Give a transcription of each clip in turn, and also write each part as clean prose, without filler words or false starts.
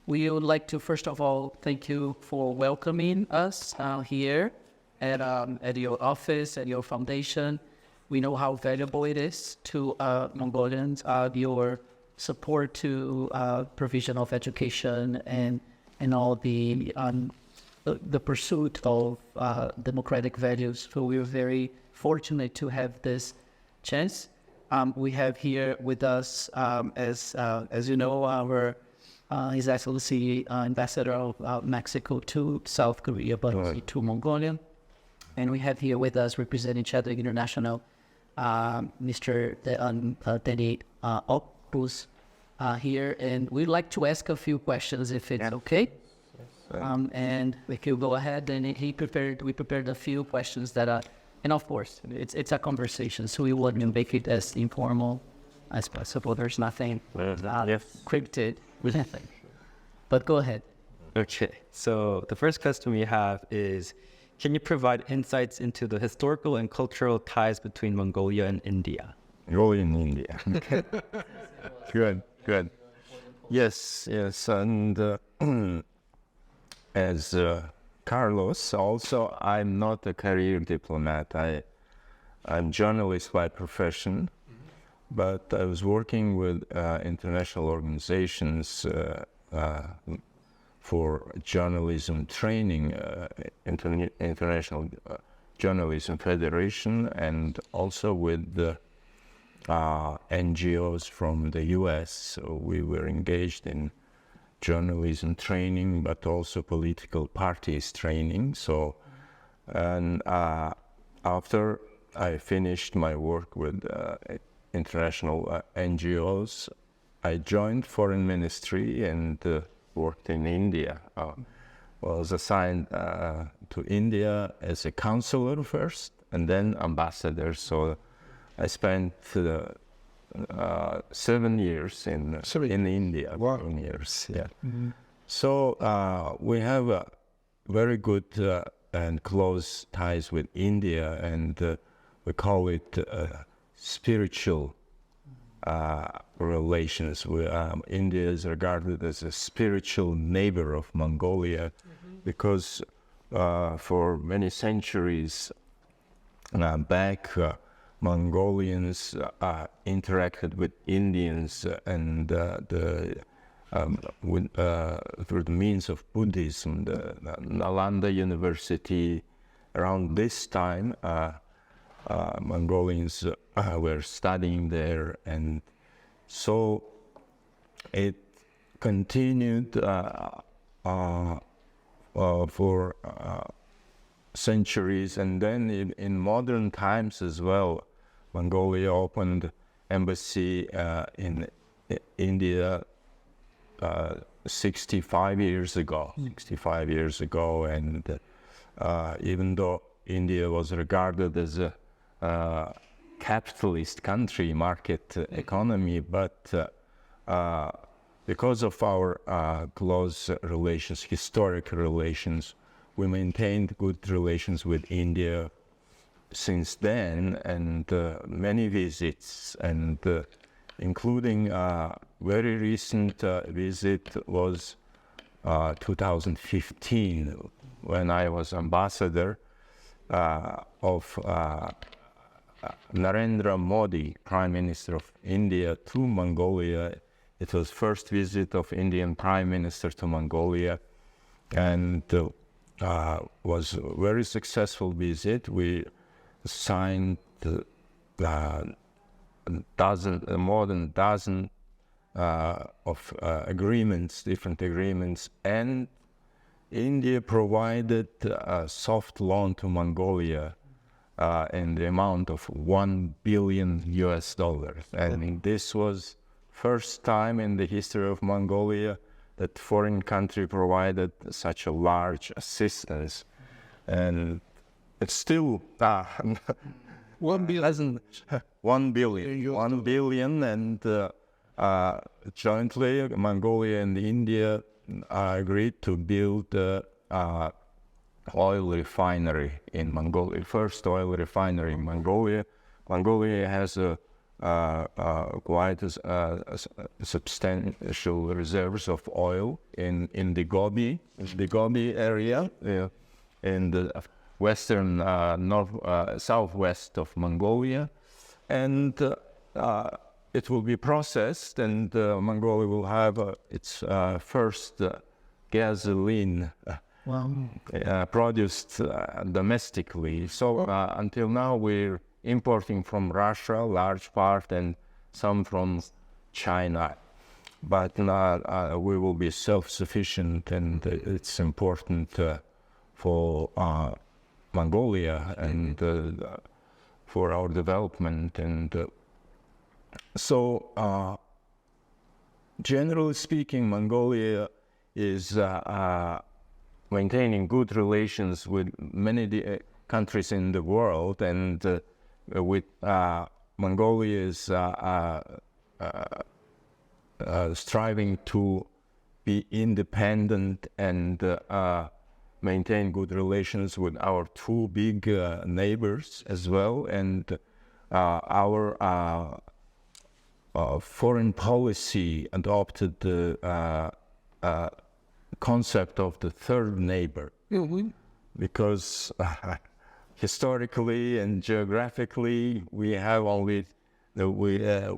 We would like to, first of all, thank you for welcoming us here at your office, at your foundation. We know how valuable it is to Mongolians, your support to provision of education and all the pursuit of democratic values. So we're very fortunate to have this chance. We have here with us, as you know, our His Excellency Ambassador of Mexico to South Korea, but also to Mongolia. And we have here with us representing Chadwick International, Mr. Denny Opus here. And we'd like to ask a few questions if it's okay. And we could go ahead, and we prepared a few questions that are, and of course, it's a conversation, so we want to make it as informal as possible. There's nothing scripted with anything. But go ahead. Okay, so the first question we have is, can you provide insights into the historical and cultural ties between Mongolia and India? Mongolia and India. Good. Yes, and as Carlos, also, I'm not a career diplomat. I'm journalist by profession, but I was working with international organizations for journalism training, International Journalism Federation, and also with the NGOs from the US. So we were engaged in journalism training, but also political parties training. So, and after I finished my work with international NGOs, I joined Foreign Ministry and worked in India. Was assigned to India as a counselor first, and then ambassador. So I spent 7 years in India. Wow. 7 years, yeah. Mm-hmm. So we have a very good and close ties with India, and we call it spiritual relations. India is regarded as a spiritual neighbor of Mongolia, because for many centuries back, Mongolians interacted with Indians and through the means of Buddhism. The Nalanda University, around this time, Mongolians were studying there, and so it continued for centuries, and then in modern times as well. Mongolia opened embassy in India 65 years ago. 65 years ago, and even though India was regarded as a capitalist country, market economy, but because of our close relations, historic relations, we maintained good relations with India since then, and many visits, and including very recent visit was 2015, when I was ambassador of Narendra Modi, Prime Minister of India, to Mongolia. It was first visit of Indian Prime Minister to Mongolia, and was a very successful visit. We signed more than a dozen of agreements, different agreements, and India provided a soft loan to Mongolia in the amount of $1 billion. And this was first time in the history of Mongolia that foreign country provided such a large assistance. And it's still 1 billion. 1 billion. 1 billion, and jointly Mongolia and India agreed to build oil refinery in Mongolia, first oil refinery in Mongolia. Mongolia has a quite substantial reserves of oil in the Gobi area, in the western southwest of Mongolia, and it will be processed, and Mongolia will have its first gasoline produced domestically. So until now we're importing from Russia, large part, and some from China. But we will be self-sufficient, and it's important for Mongolia and for our development. And so, generally speaking, Mongolia is maintaining good relations with many countries in the world, and with Mongolia is striving to be independent and maintain good relations with our two big neighbors as well. And our foreign policy adopted the concept of the third neighbor, because historically and geographically we have only we're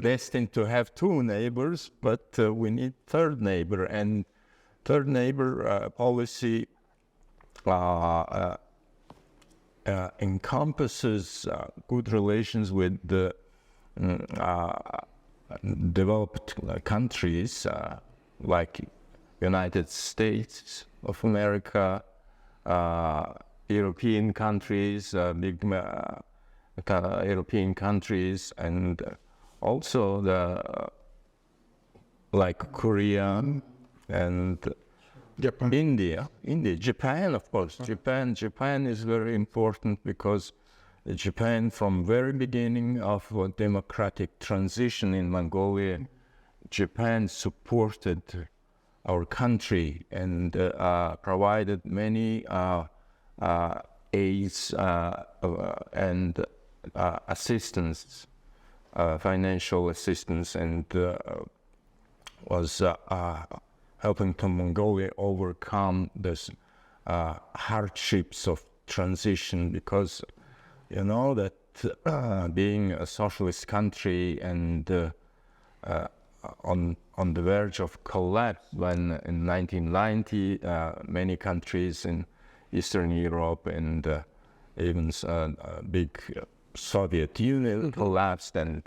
destined to have two neighbors, but we need third neighbor. And third neighbor policy encompasses good relations with the developed countries like United States of America, European countries, big European countries, and also the like Korea and Japan. Japan, of course. Japan is very important, because Japan, from very beginning of a democratic transition in Mongolia, Japan supported our country and provided many aids and assistance, financial assistance, and was helping to Mongolia overcome this hardships of transition, because you know that being a socialist country and on the verge of collapse, when in 1990 many countries in Eastern Europe and even big Soviet Union collapsed, and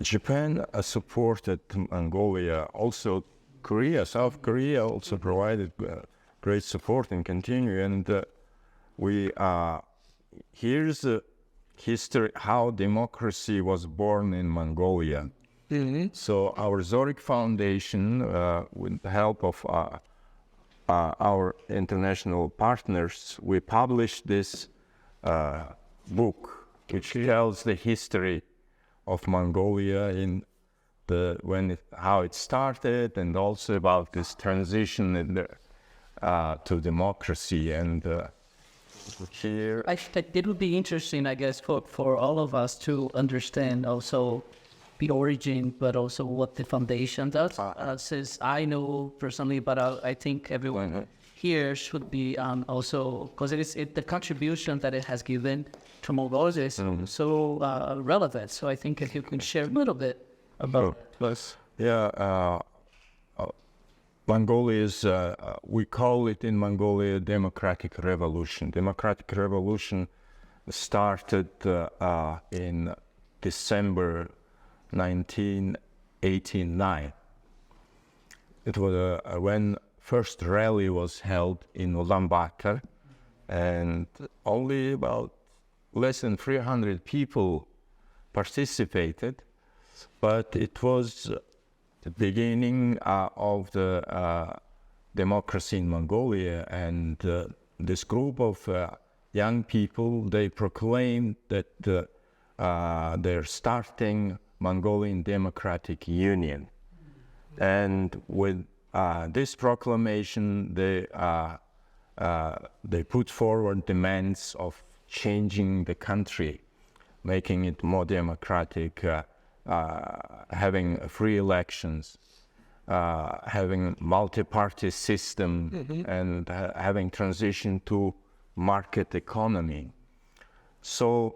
Japan supported Mongolia. Also South Korea also provided great support and continue. And here's the history how democracy was born in Mongolia. So our Zorik Foundation, with the help of our international partners, we published this book, which tells the history of Mongolia in how it started, and also about this transition to democracy. And here, it would be interesting, I guess, for all of us to understand also the origin, but also what the foundation does. Since I know personally, but I think everyone here should be also, because the contribution that it has given to Mongolia is so relevant. So I think if you can share a little bit about it. Yeah, Mongolia is, we call it in Mongolia Democratic Revolution. Democratic Revolution started in December 1989. It was when first rally was held in Ulaanbaatar, and only about less than 300 people participated, but it was the beginning of the democracy in Mongolia. And this group of young people, they proclaimed that they're starting Mongolian Democratic Union. And with this proclamation, they put forward demands of changing the country, making it more democratic, having free elections, having multi-party system, and having transition to market economy. So,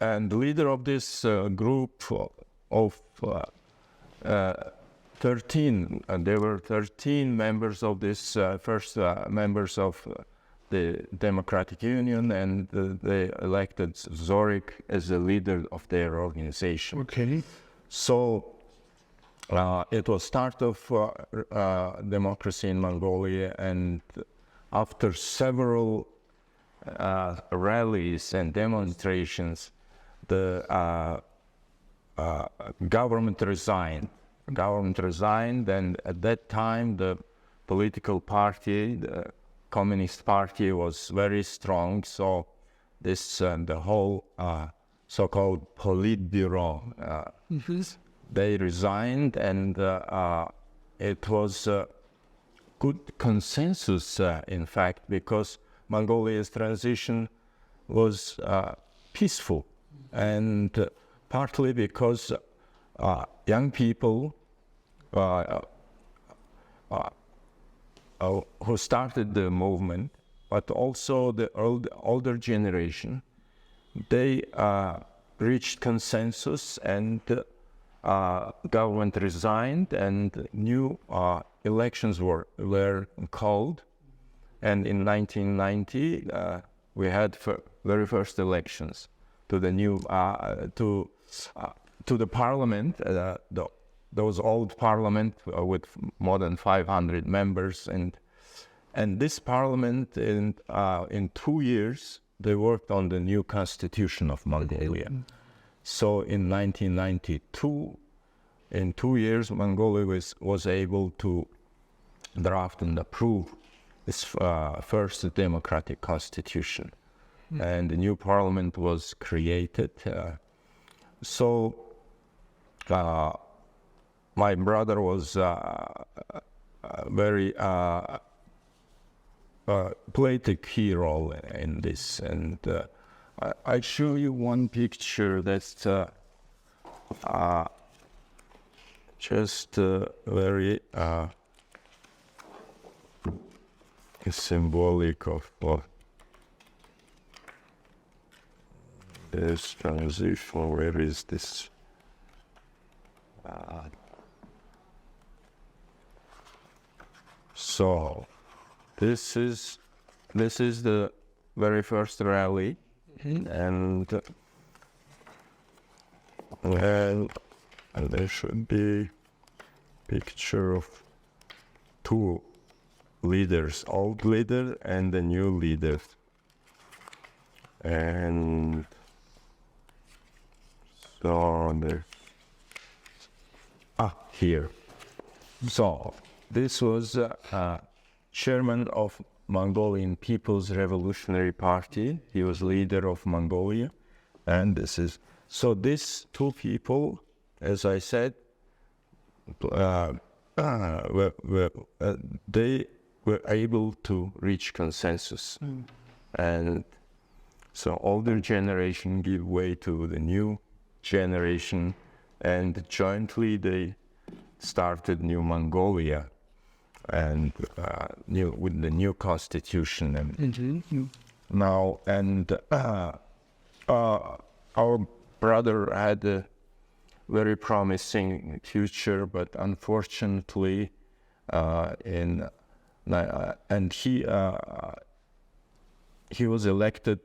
and the leader of this group of 13, there were 13 members of this first members of the Democratic Union, and they elected Zorik as the leader of their organization. Okay. So it was start of democracy in Mongolia, and after several rallies and demonstrations, the government resigned. And at that time the political party, the Communist Party, was very strong. So this the whole so-called Politburo, they resigned, and it was a good consensus, in fact, because Mongolia's transition was peaceful, and partly because young people who started the movement, but also the older generation, they reached consensus, and government resigned, and new elections were called. And in 1990, we had very first elections to the new to the parliament, those old parliament with more than 500 members, and this parliament in 2 years they worked on the new constitution of Mongolia. So in 1992, in 2 years, Mongolia was able to draft and approve its first democratic constitution, and the new parliament was created. So my brother was very played a key role in this, and I show you one picture that's just very symbolic of this transition. Where is this? So this is the very first rally, and there should be picture of two leaders, old leader and the new leader, and so there. Here. So this was chairman of Mongolian People's Revolutionary Party. He was leader of Mongolia, and this is so. These two people, as I said, they were able to reach consensus, and so older generation give way to the new generation, and jointly they started New Mongolia, and with the new constitution. And now, and our brother had a very promising future, but unfortunately, and he was elected.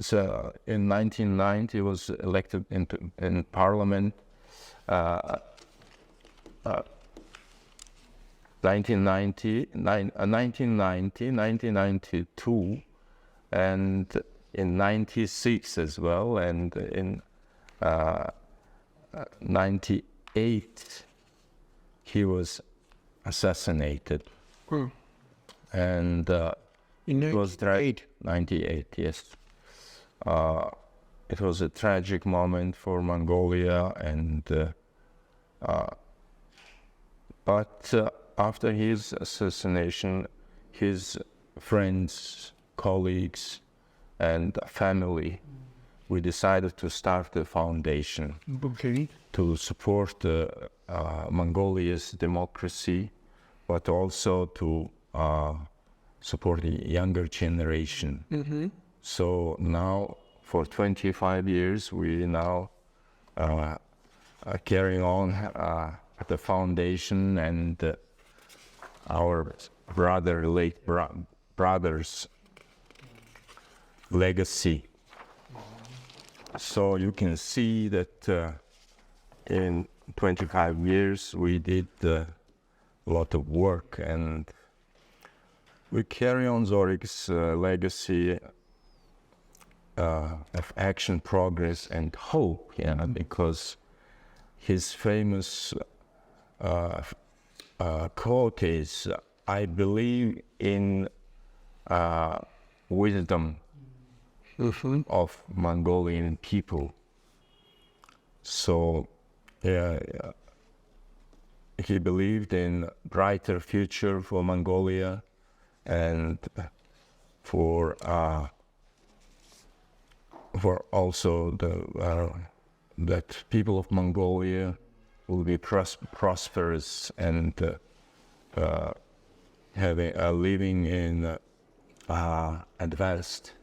So in 1990, he was elected in parliament. 1990, 1992, and in 96 as well, and in 98 he was assassinated. And in it was 98, yes. It was a tragic moment for Mongolia, and but after his assassination, his friends, colleagues, and family, we decided to start a foundation Okay. to support Mongolia's democracy, but also to support the younger generation. So now, for 25 years, we now are carrying on the foundation and our brother's legacy. So you can see that in 25 years we did a lot of work, and we carry on Zorik's legacy of action, progress, and hope, because his famous quote is, "I believe in wisdom of Mongolian people." So he believed in brighter future for Mongolia and for also that people of Mongolia will be prosperous and living in advanced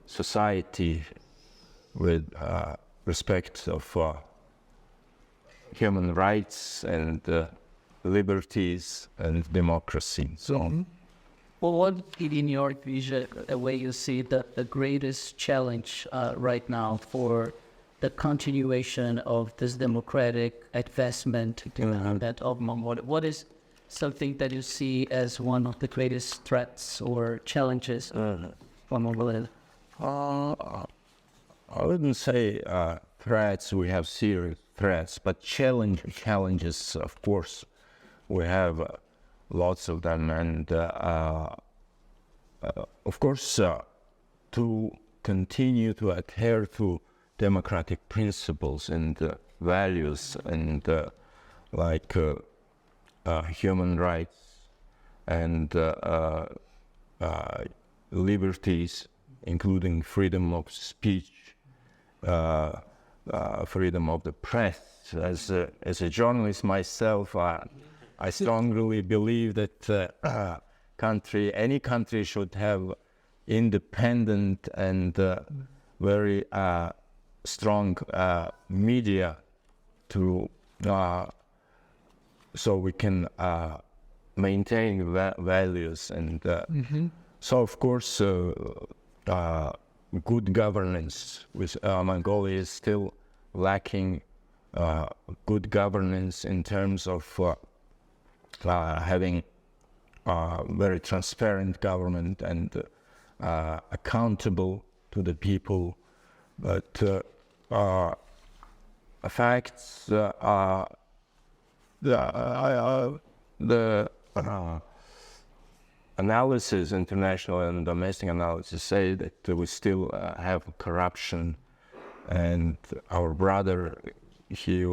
society with respect of human rights and liberties and democracy. So, Well, what, in your vision, the way you see the greatest challenge right now for the continuation of this democratic advancement development of Mongolia, what is something that you see as one of the greatest threats or challenges for Mongolia? I wouldn't say threats. We have serious threats, but challenges, of course, we have lots of them, and of course, to continue to adhere to democratic principles and values and like human rights and liberties, including freedom of speech, freedom of the press. As a journalist myself, I strongly believe that any country should have independent and very strong media to so we can maintain values and so of course good governance with Mongolia is still lacking good governance in terms of having very transparent government and accountable to the people, but facts the analysis, international and domestic analysis, say that we still have corruption, and our brother, he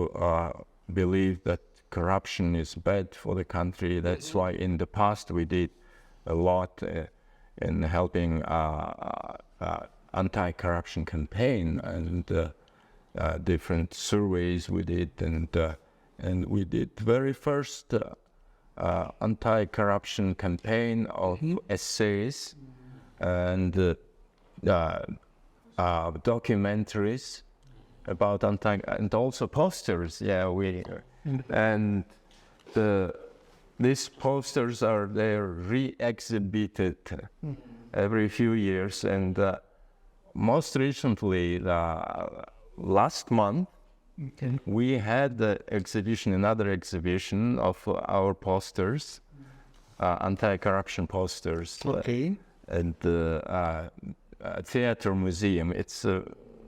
believed that corruption is bad for the country. That's why in the past we did a lot in helping anti-corruption campaign and different surveys we did, and we did very first anti-corruption campaign of essays and documentaries about and also posters. And these posters are re-exhibited every few years, and most recently, last month, we had another exhibition of our posters, anti-corruption posters, at the theater museum. It's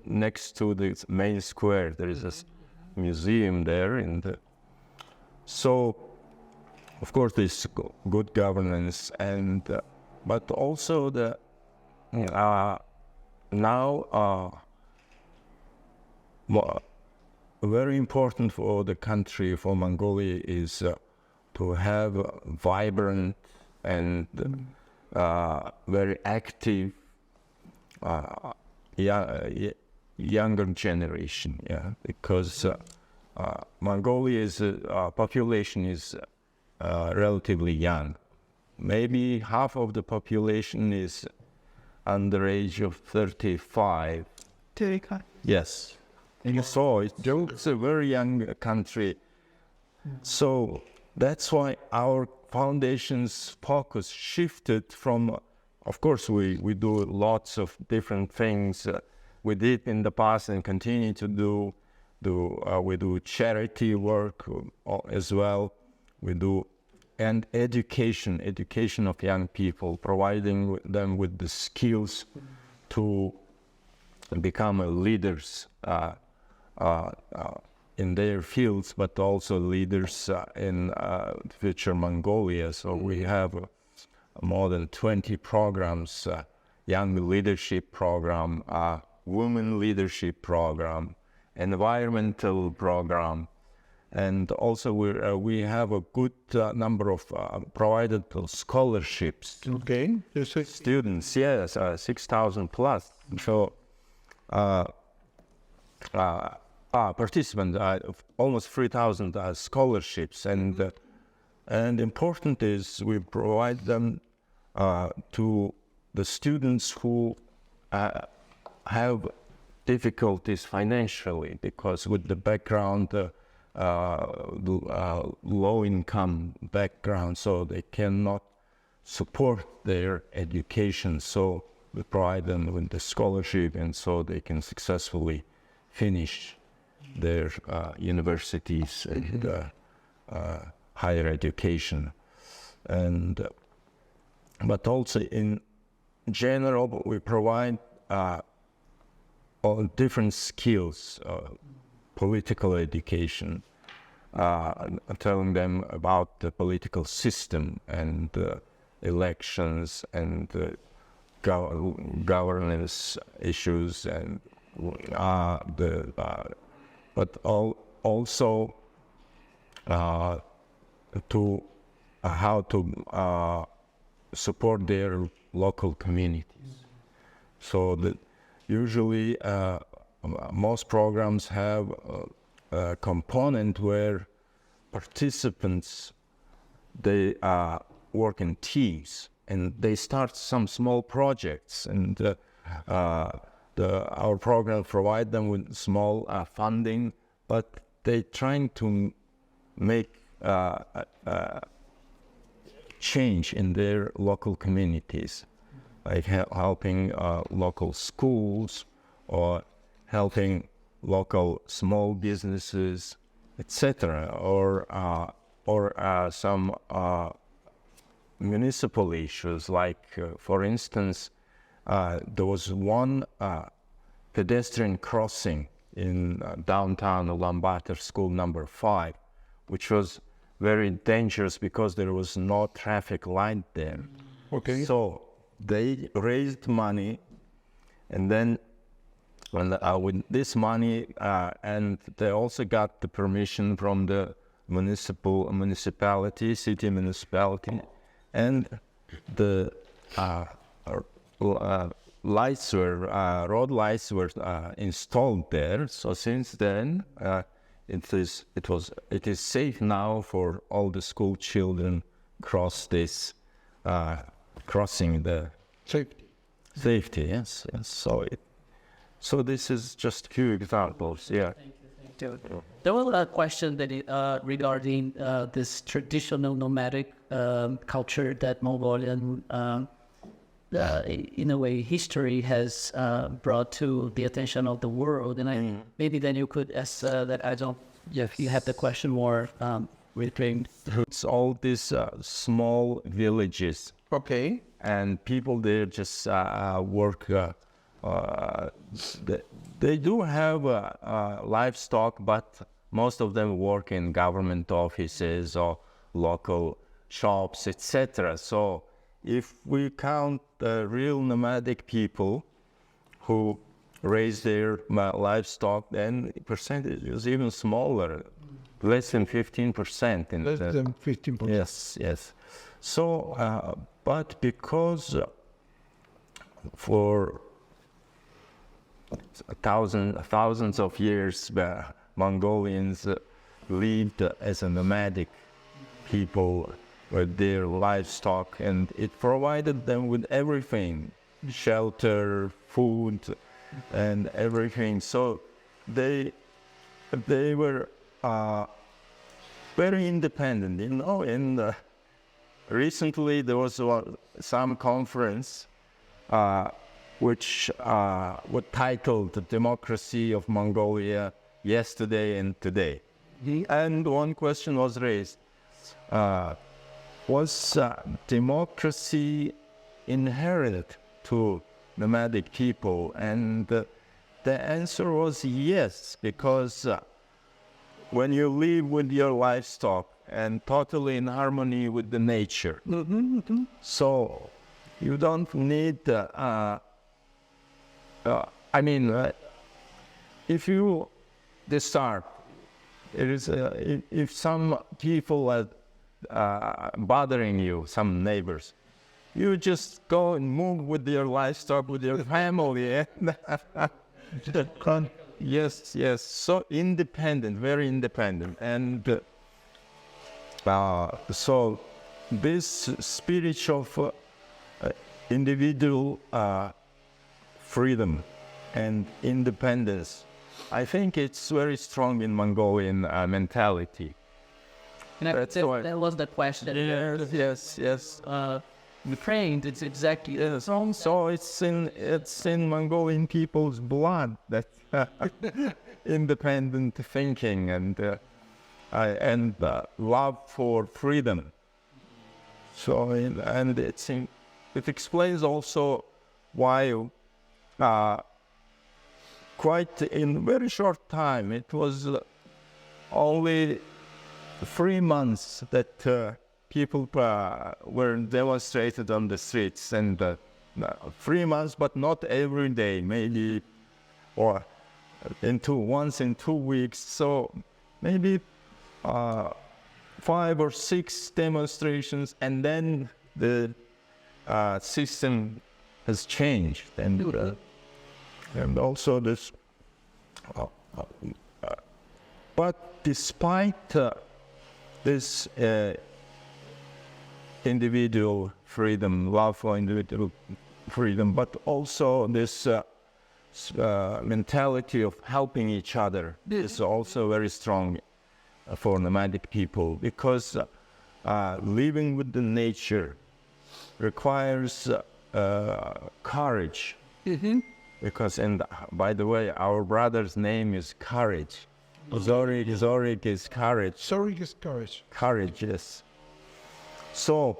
next to the main square. There is a museum there, and so, of course, this good governance, and but also the now very important for the country, for Mongolia, is to have vibrant and very active younger generation, because Mongolia's population is relatively young. Maybe half of the population is under age of 35. 35. Yes. So it's a very young country. So that's why our foundation's focus shifted from, of course, we do lots of different things. We did in the past and continue to do. We do charity work as well. We do and education of young people, providing them with the skills to become leaders in their fields, but also leaders in future Mongolia. So we have more than 20 programs, young leadership program, women leadership program, environmental program, and also we have a good number of provided scholarships. Okay. Students, yes, 6,000 plus. So participants, almost 3,000 scholarships, and important is we provide them to the students who have difficulties financially, because with the background, low income background, so they cannot support their education. So we provide them with the scholarship, and so they can successfully finish their universities and higher education. And but also in general, we provide all different skills, political education, telling them about the political system and elections and governance issues, and but also to how to support their local communities. So that usually most programs have a component where participants, they work in teams and they start some small projects, and our program provide them with small funding, but they trying to make change in their local communities, like helping local schools or helping local small businesses, etc., or some municipal issues, like for instance, there was one pedestrian crossing in downtown Ulaanbaatar, school number 5, which was very dangerous because there was no traffic light there. Okay. So they raised money, and then with this money, and they also got the permission from the municipality, city municipality, and the lights were road lights were installed there. So since then, it is safe now for all the school children cross this crossing the safety. Yes. So this is just a few examples. Yeah. Thank you. There was a question that regarding this traditional nomadic culture that Mongolian, in a way, history has brought to the attention of the world. And maybe then you could ask that. I don't. If you have the question more reframed. It's all these small villages. Okay. And people there just work. They do have livestock, but most of them work in government offices or local shops, etc. So if we count the real nomadic people who raise their livestock, then the percentage is even smaller, less than 15%. Less than 15%. Yes. So, but because for thousands of years, Mongolians lived as a nomadic people with their livestock, and it provided them with everything, shelter, food, and everything. So they were very independent, you know. And recently there was some conference which was titled "The Democracy of Mongolia Yesterday and Today," and one question was raised: was democracy inherited to nomadic people? And the answer was yes, because when you live with your livestock and totally in harmony with the nature, so you don't need, if you disturb, if some people are bothering you, some neighbors, you just go and move with your livestock, with your family. Yes, yes. So independent, very independent. And so this spirit of individual freedom and independence, I think it's very strong in Mongolian mentality. And that was the question. Yes. Ukraine, it's exactly So it's in Mongolian people's blood, that independent thinking and love for freedom. So it explains also why quite in very short time, it was only 3 months that people were demonstrated on the streets, and 3 months, but not every day, maybe, or once in 2 weeks. So maybe 5 or 6 demonstrations, and then the system has changed, and also this. But despite this individual freedom, love for individual freedom, but also this mentality of helping each other is also very strong for nomadic people, because living with the nature requires courage. Because, and by the way, our brother's name is Courage. Zorik is courage. Zorik is courage. Courage, yes. So,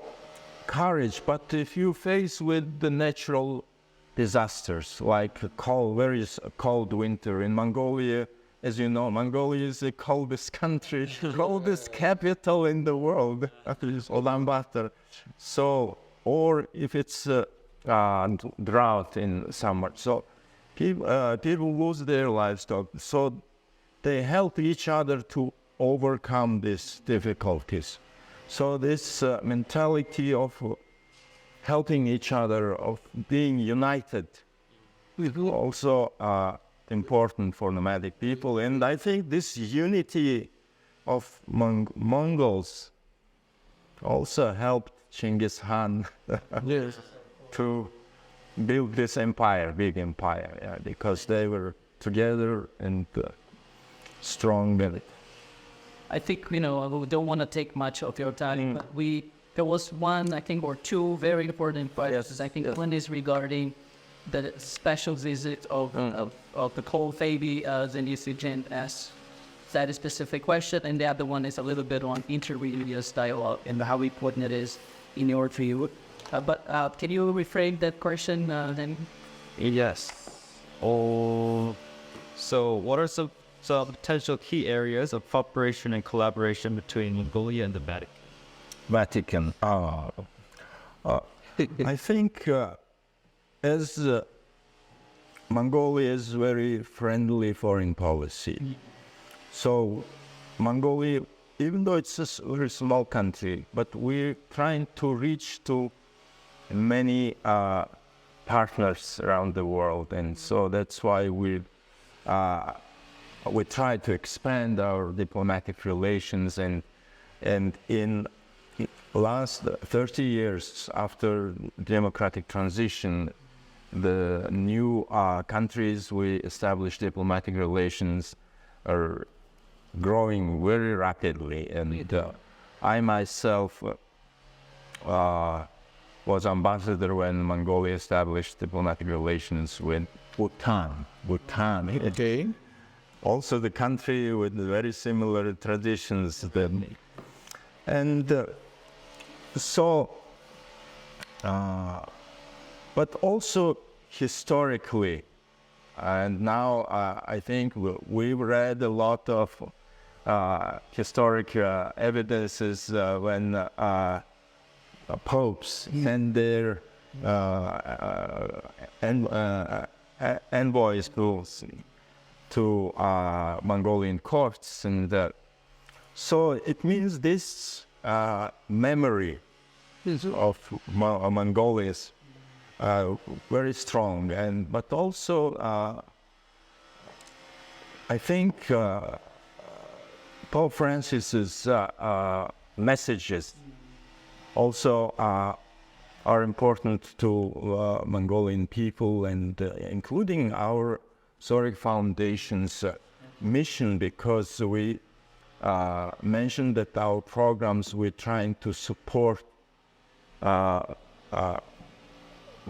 courage, but if you face with the natural disasters, like very cold winter in Mongolia, as you know, Mongolia is the coldest country, coldest capital in the world, Ulaanbaatar. So, or if it's drought in summer, so people lose their livestock. So they help each other to overcome these difficulties. So this mentality of helping each other, of being united, is also important for nomadic people. And I think this unity of Mongols also helped Genghis Khan to build this empire, big empire, because they were together and strong. I think, we don't want to take much of your time, but there was one, I think, or two very important questions. Yes, I think one is regarding the special visit of the cold baby, Sanjaasuren asked that specific question, and the other one is a little bit on interreligious dialogue and how important it is in your view. But can you reframe that question then? Yes. So what are some potential key areas of cooperation and collaboration between Mongolia and the Vatican? I think as Mongolia is very friendly foreign policy. So Mongolia, even though it's a very small country, but we're trying to reach to many partners around the world, and so that's why we try to expand our diplomatic relations, and in last 30 years after democratic transition, the new countries we established diplomatic relations are growing very rapidly, and I myself was ambassador when Mongolia established diplomatic relations with Bhutan. Okay. Also the country with very similar traditions. But also historically, and now I think we've read a lot of historic evidences when popes send their envoys to Mongolian courts, and so it means this memory of Mongolia is very strong, but also I think Pope Francis's messages also are important to Mongolian people, and including our Zurich Foundation's mission, because we mentioned that our programs we're trying to support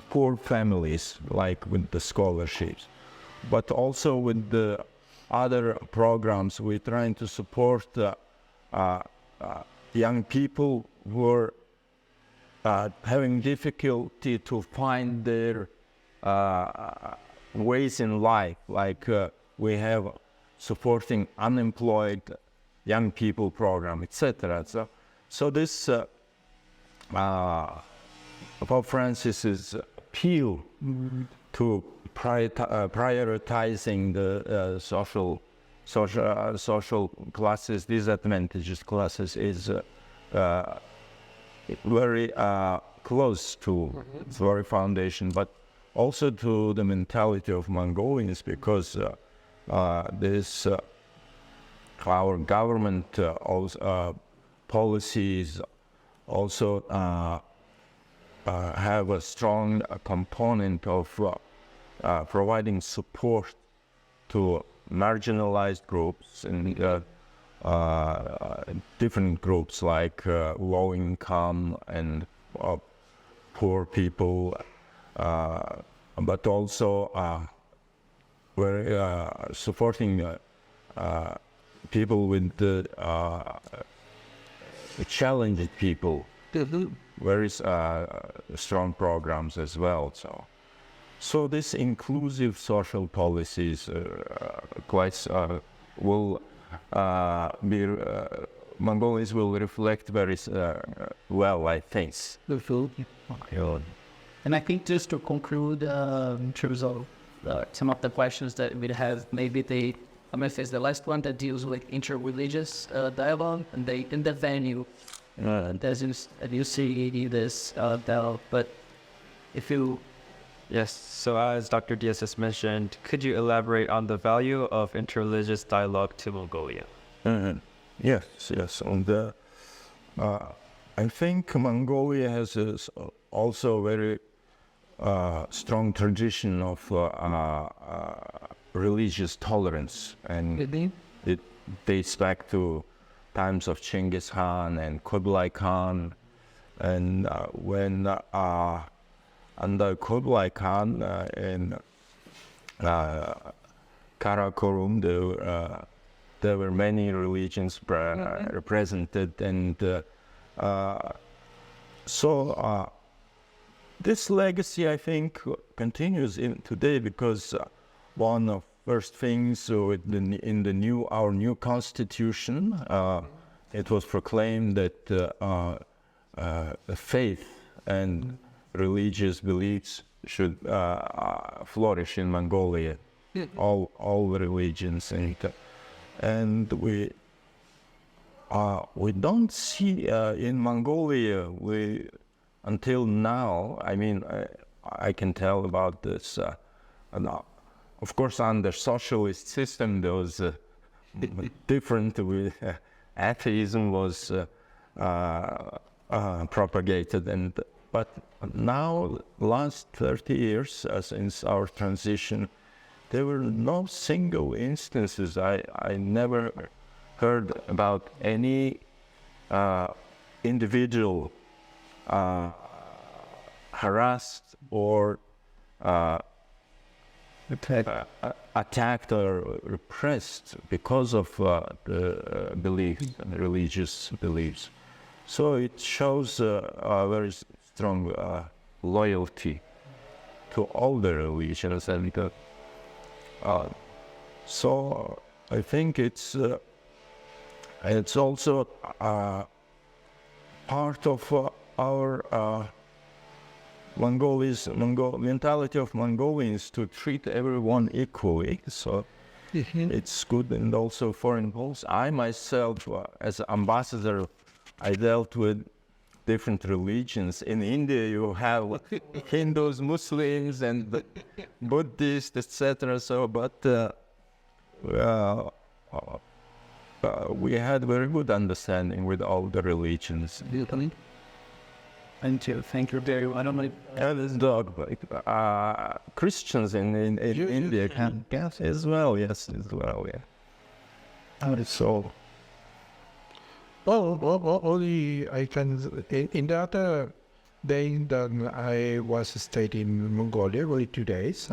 poor families, like with the scholarships, but also with the other programs we're trying to support young people who are having difficulty to find their ways in life, like we have supporting unemployed young people program, etc. So this Pope Francis's appeal to prioritizing the social classes, disadvantaged classes, is very close to Zurich Foundation, but also to the mentality of Mongolians, because this our government policies also have a strong component of providing support to marginalized groups and different groups like low income and poor people, but also we're supporting people with challenged people. Very strong programs as well. So this inclusive social policies quite will be Mongolians will reflect very well, I think. And I think just to conclude, in terms of some of the questions that we have, maybe I'm going to say the last one that deals with inter-religious dialogue and the venue. As you see this dialogue, but if you... Yes, so as Dr. Diaz has mentioned, could you elaborate on the value of interreligious dialogue to Mongolia? Yes. And I think Mongolia has also very strong tradition of religious tolerance, and it dates back to times of Genghis Khan and Kublai Khan, and when under Kublai Khan in Karakorum, there were many religions represented, and so this legacy, I think, continues today, because one of first things in our new constitution, it was proclaimed that faith and religious beliefs should flourish in Mongolia, all religions, and we don't see in Mongolia until now. I mean, I can tell about this. Of course, under socialist system, there was different. Atheism was propagated, but now, last 30 years since our transition, there were no single instances. I never heard about any individual harassed or attacked or repressed because of the beliefs, religious beliefs. So it shows a very strong loyalty to all the religions, and so I think it's also part of our mentality of Mongolians to treat everyone equally. So it's good, and also foreign policy. I myself, as ambassador, I dealt with different religions. In India, you have Hindus, Muslims, and Buddhists, etc. So, but we had very good understanding with all the religions. Thank you very much. I don't know. And this dog, Christians in India can as well. Yes, as well. Yeah. So. Well, only I can. In the other day that I was stayed in Mongolia, only 2 days,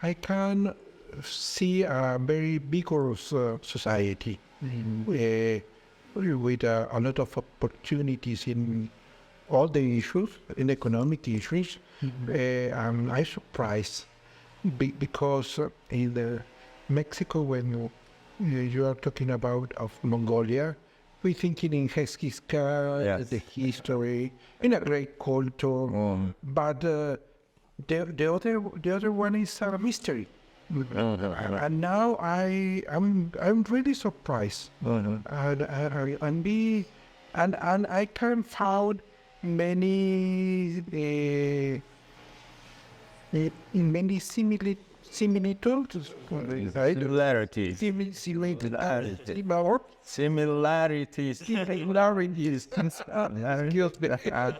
I can see a very vigorous society with a lot of opportunities in all the issues, in economic issues. I'm surprised because in Mexico, when you are talking about of Mongolia, we thinking in Heskiska, Yes. the history, in a great culture, but the other one is a mystery. And now I'm really surprised, and I can found many similitudes, right? Similarities. Similarities.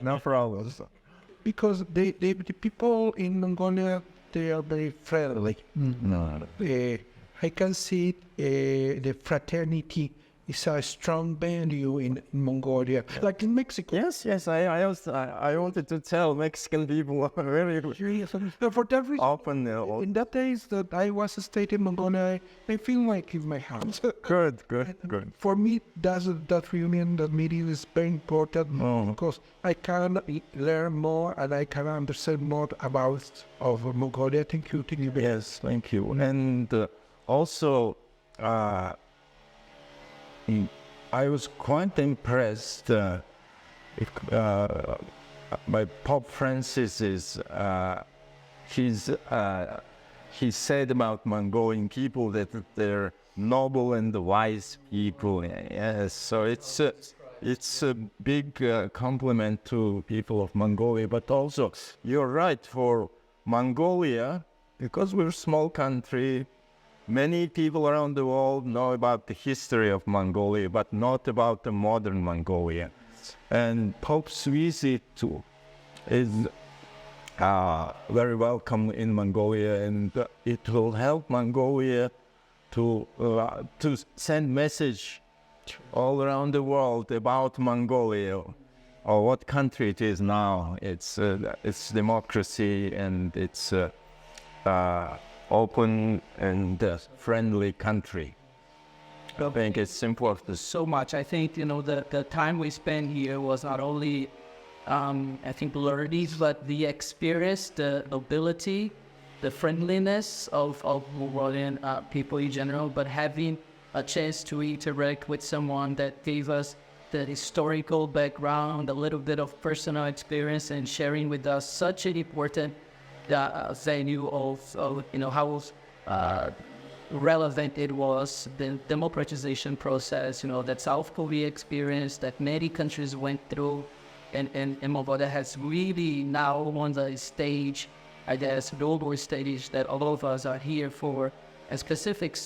No problem. Because the people in Mongolia, they are very friendly. I can see the fraternity is a strong value in Mongolia, like in Mexico. Yes. I wanted to tell Mexican people are very For that reason, often. in that days that I was staying in Mongolia, I feel like in my house. Good. For me, that reunion, that meeting is very important because I can learn more and I can understand more about of Mongolia. Thank you. Yes, thank you. And also, I was quite impressed by Pope Francis's. He said about Mongolian people that they're noble and wise people. Yes, so it's a big compliment to people of Mongolia. But also, you're right, for Mongolia, because we're a small country, many people around the world know about the history of Mongolia, but not about the modern Mongolia. And Pope's visit is very welcome in Mongolia, and it will help Mongolia to send message all around the world about Mongolia, or what country it is now. It's democracy, and it's open and friendly country. I think it's important. So much. I think, the time we spent here was not only, I think, learning, but the experience, the ability, the friendliness of Mongolian people in general, but having a chance to interact with someone that gave us the historical background, a little bit of personal experience, and sharing with us such an important venue of how relevant it was, the democratization process, that South Korea experienced, that many countries went through, and Mongolia has really now on the stage, I guess, global stage that all of us are here for a specific,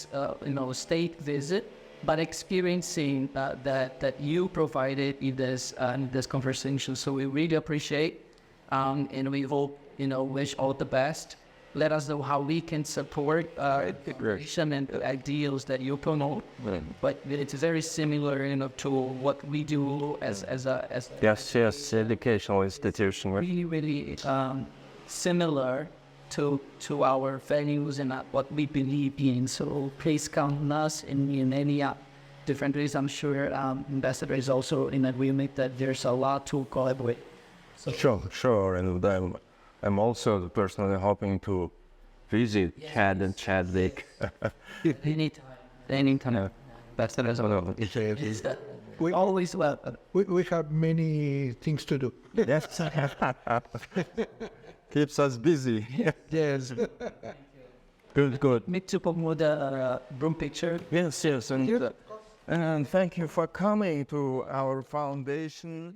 state visit, but experiencing that you provided in this conversation. So we really appreciate, and we hope, wish all the best. Let us know how we can support innovation and ideals that you promote. But it's very similar, to what we do as Yes, educational institution. really, really similar to our values and what we believe in. So please count on us in any different ways. I'm sure Ambassador is also in agreement that there's a lot to collaborate. So Sure. And I'm also personally hoping to visit Chad and Chad Lake. anytime. That's the result. We always welcome. We have many things to do. Yes. Keeps us busy. Yes. Good. Me to promote the broom picture. Yes. And thank you for coming to our foundation.